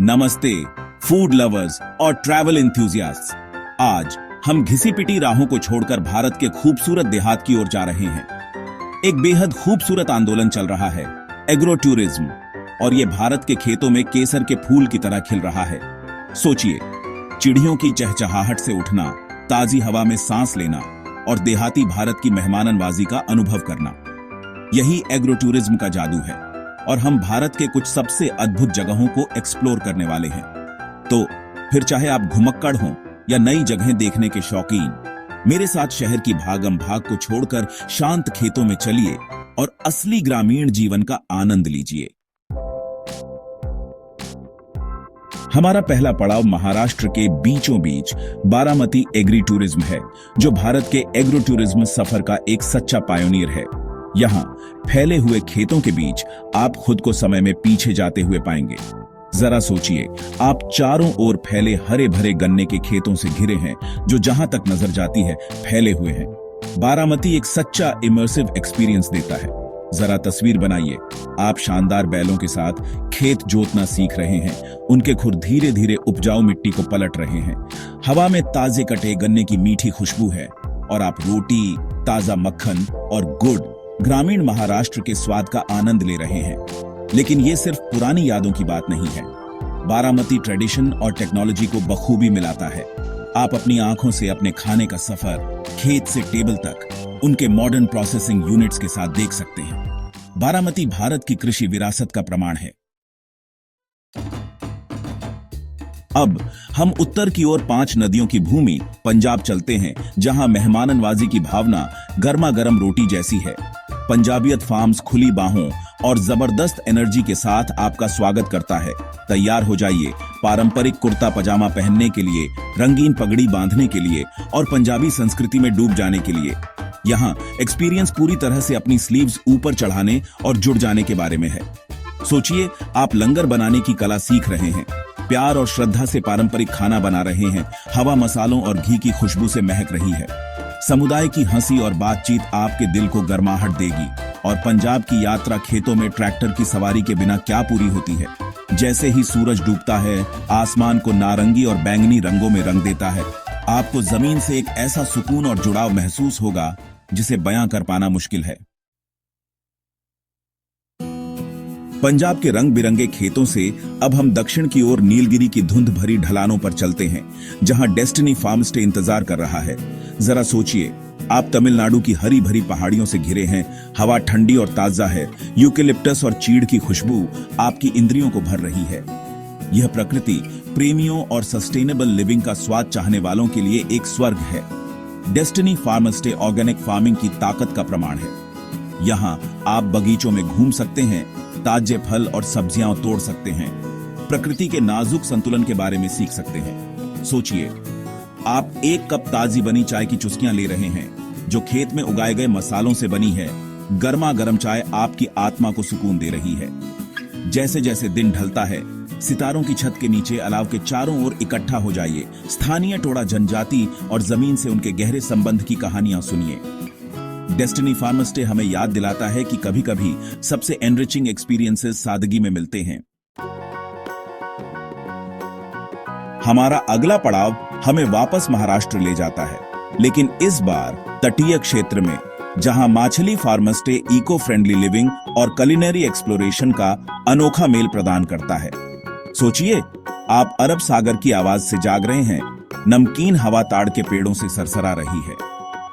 नमस्ते food lovers और travel एंथुसियास्ट्स। आज हम घिसी पिटी राहों को छोड़कर भारत के खूबसूरत देहात की ओर जा रहे हैं। एक बेहद खूबसूरत आंदोलन चल रहा है, एग्रो टूरिज्म, और ये भारत के खेतों में केसर के फूल की तरह खिल रहा है। सोचिए, चिड़ियों की चहचहाहट से उठना, ताजी हवा में सांस लेना और देहाती भारत की मेहमाननवाजी का अनुभव करना, यही एग्रो टूरिज्म का जादू है। और हम भारत के कुछ सबसे अद्भुत जगहों को एक्सप्लोर करने वाले हैं। तो फिर चाहे आप घुमक्कड़ हों या नई जगहें देखने के शौकीन, मेरे साथ शहर की भागम भाग को छोड़कर शांत खेतों में चलिए और असली ग्रामीण जीवन का आनंद लीजिए। हमारा पहला पड़ाव महाराष्ट्र के बीचों बीच बारामती एग्री टूरिज्म है, जो भारत के एग्रो टूरिज्म सफर का एक सच्चा पायोनियर है। यहाँ फैले हुए खेतों के बीच आप खुद को समय में पीछे जाते हुए पाएंगे। जरा सोचिए, आप चारों ओर फैले हरे भरे गन्ने के खेतों से घिरे हैं, जो जहां तक नजर जाती है फैले हुए हैं। बारामती एक सच्चा इमर्सिव एक्सपीरियंस देता है। जरा तस्वीर बनाइए, आप शानदार बैलों के साथ खेत जोतना सीख रहे हैं, उनके खुर धीरे धीरे उपजाऊ मिट्टी को पलट रहे हैं। हवा में ताजे कटे गन्ने की मीठी खुशबू है और आप रोटी, ताजा मक्खन और गुड़, ग्रामीण महाराष्ट्र के स्वाद का आनंद ले रहे हैं। लेकिन ये सिर्फ पुरानी यादों की बात नहीं है। बारामती ट्रेडिशन और टेक्नोलॉजी को बखूबी मिलाता है। आप अपनी आंखों से अपने खाने का सफर खेत से टेबल तक उनके मॉडर्न प्रोसेसिंग यूनिट्स के साथ देख सकते हैं। बारामती भारत की कृषि विरासत का प्रमाण है। अब हम उत्तर की ओर 5 नदियों की भूमि पंजाब चलते हैं, जहां मेहमाननवाजी की भावना गर्मा गर्म रोटी जैसी है। पंजाबियत फार्म्स खुली बाहों और जबरदस्त एनर्जी के साथ आपका स्वागत करता है। तैयार हो जाइए पारंपरिक कुर्ता पजामा पहनने के लिए, रंगीन पगड़ी बांधने के लिए और पंजाबी संस्कृति में डूब जाने के लिए। यहाँ एक्सपीरियंस पूरी तरह से अपनी स्लीव्स ऊपर चढ़ाने और जुड़ जाने के बारे में है। सोचिए, आप लंगर बनाने की कला सीख रहे हैं, प्यार और श्रद्धा से पारंपरिक खाना बना रहे हैं। हवा मसालों और घी की खुशबू से महक रही है। समुदाय की हंसी और बातचीत आपके दिल को गर्माहट देगी। और पंजाब की यात्रा खेतों में ट्रैक्टर की सवारी के बिना क्या पूरी होती है। जैसे ही सूरज डूबता है, आसमान को नारंगी और बैंगनी रंगों में रंग देता है। आपको जमीन से एक ऐसा सुकून और जुड़ाव महसूस होगा जिसे बयां कर पाना मुश्किल है। पंजाब के रंग बिरंगे खेतों से अब हम दक्षिण की ओर नीलगिरी की धुंध भरी ढलानों पर चलते हैं, जहां डेस्टिनी फार्म स्टे इंतजार कर रहा है। जरा सोचिए, आप तमिलनाडु की हरी भरी पहाड़ियों से घिरे हैं। हवा ठंडी और ताजा है। यूकेलिप्टस और चीड़ की खुशबू आपकी इंद्रियों को भर रही है। यह प्रकृति प्रेमियों और सस्टेनेबल लिविंग का स्वाद चाहने वालों के लिए एक स्वर्ग है। Destiny farm stay organic farming की ताकत का प्रमाण है। यहाँ आप बगीचों में घूम सकते हैं, ताजे फल और सब्जियां तोड़ सकते हैं, प्रकृति के नाजुक संतुलन के बारे में सीख सकते हैं। सोचिए, आप एक कप ताजी बनी चाय की चुस्कियां ले रहे हैं, जो खेत में उगाए गए मसालों से बनी है। गर्मा गर्म चाय आपकी आत्मा को सुकून दे रही है। जैसे जैसे दिन ढलता है, सितारों की छत के नीचे अलाव के चारों ओर इकट्ठा हो जाइए। स्थानीय टोड़ा जनजाति और जमीन से उनके गहरे संबंध की कहानियां सुनिए। डेस्टिनी फार्म स्टे हमें याद दिलाता है कि कभी कभी सबसे एनरिचिंग एक्सपीरियंसेस सादगी में मिलते हैं। हमारा अगला पड़ाव हमें वापस महाराष्ट्र ले जाता है, लेकिन इस बार तटीय क्षेत्र में, जहां माछली farm stay eco friendly living और कुलिनरी एक्सप्लोरेशन का अनोखा मेल प्रदान करता है। सोचिए, आप अरब सागर की आवाज से जाग रहे हैं, नमकीन हवा ताड़ के पेड़ों से सरसरा रही है।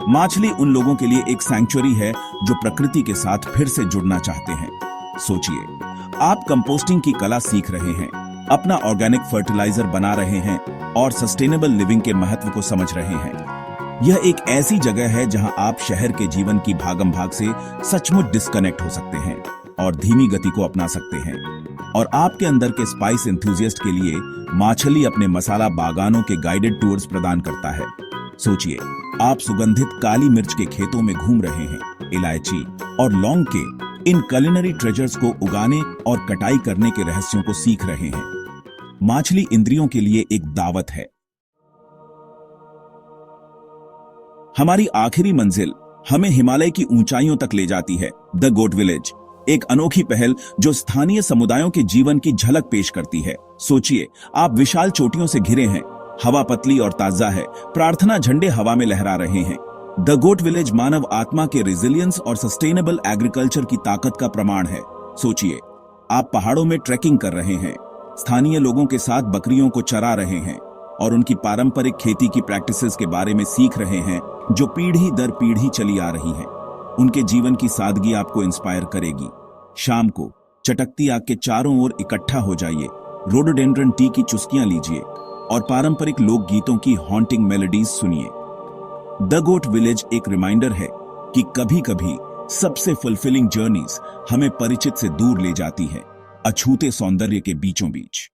माछली उन लोगों के लिए एक सैंक्चुअरी है जो प्रकृति के साथ फिर से जुड़ना चाहते हैं। सोचिए, आप कंपोस्टिंग की कला सीख रहे हैं, अपना ऑर्गेनिक फर्टिलाइजर बना रहे हैं और सस्टेनेबल लिविंग के महत्व को समझ रहे हैं। यह एक ऐसी जगह है जहां आप शहर के जीवन की भागम भाग से सचमुच डिस्कनेक्ट हो सकते हैं और धीमी गति को अपना सकते हैं। और आपके अंदर के स्पाइस एंथुसियास्ट के लिए माछली अपने मसाला बागानों के गाइडेड टूर्स प्रदान करता है। सोचिए, आप सुगंधित काली मिर्च के खेतों में घूम रहे हैं, इलायची और लौंग के इन कुलिनरी ट्रेजर्स को उगाने और कटाई करने के रहस्यों को सीख रहे हैं। माछली इंद्रियों के लिए एक दावत है। हमारी आखिरी मंजिल हमें हिमालय की ऊंचाइयों तक ले जाती है, द गोट विलेज। एक अनोखी पहल जो स्थानीय समुदायों के जीवन की झलक पेश करती है। सोचिए, आप विशाल चोटियों से घिरे हैं, हवा पतली और ताजा है, प्रार्थना झंडे हवा में लहरा रहे हैं। द गोट विलेज मानव आत्मा के रेजिलियंस और सस्टेनेबल एग्रीकल्चर की ताकत का प्रमाण है। सोचिए, आप पहाड़ों में ट्रैकिंग कर रहे हैं, स्थानीय लोगों के साथ बकरियों को चरा रहे हैं और उनकी पारंपरिक खेती की प्रैक्टिसेस के बारे में सीख रहे हैं जो पीढ़ी दर पीढ़ी चली आ रही हैं। उनके जीवन की सादगी आपको इंस्पायर करेगी। शाम को चटकती आग के चारों ओर इकट्ठा हो जाइए, रोडोडेंड्रन टी की चुस्कियां लीजिए और पारंपरिक लोकगीतों की हॉन्टिंग मेलोडीज सुनिए। द गोट विलेज एक रिमाइंडर है कि कभी कभी सबसे फुलफिलिंग जर्नीज हमें परिचित से दूर ले जाती है, अछूते सौंदर्य के बीचों बीच।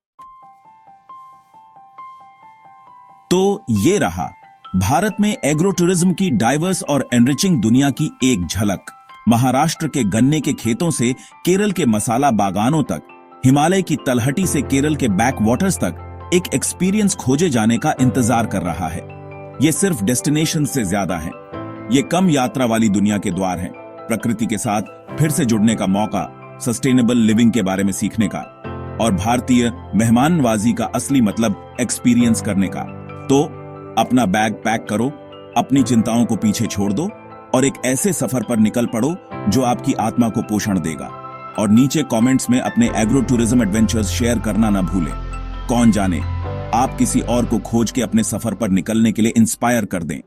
तो ये रहा भारत में एग्रो टूरिज्म की डाइवर्स और एनरिचिंग दुनिया की एक झलक। महाराष्ट्र के गन्ने के खेतों से केरल के मसाला बागानों तक, हिमालय की तलहटी से केरल के बैक वाटर्स तक एक एक्सपीरियंस खोजे जाने का इंतजार कर रहा है। ये सिर्फ डेस्टिनेशन से ज्यादा है, ये कम यात्रा वाली दुनिया के द्वार हैं, प्रकृति के साथ फिर से जुड़ने का मौका, सस्टेनेबल लिविंग के बारे में सीखने का और भारतीय मेहमाननवाजी का असली मतलब एक्सपीरियंस करने का। तो अपना बैग पैक करो, अपनी चिंताओं को पीछे छोड़ दो और एक ऐसे सफर पर निकल पड़ो जो आपकी आत्मा को पोषण देगा। और नीचे कमेंट्स में अपने एग्रो टूरिज्म एडवेंचर्स शेयर करना ना भूलें। कौन जाने आप किसी और को खोज के अपने सफर पर निकलने के लिए इंस्पायर कर दें।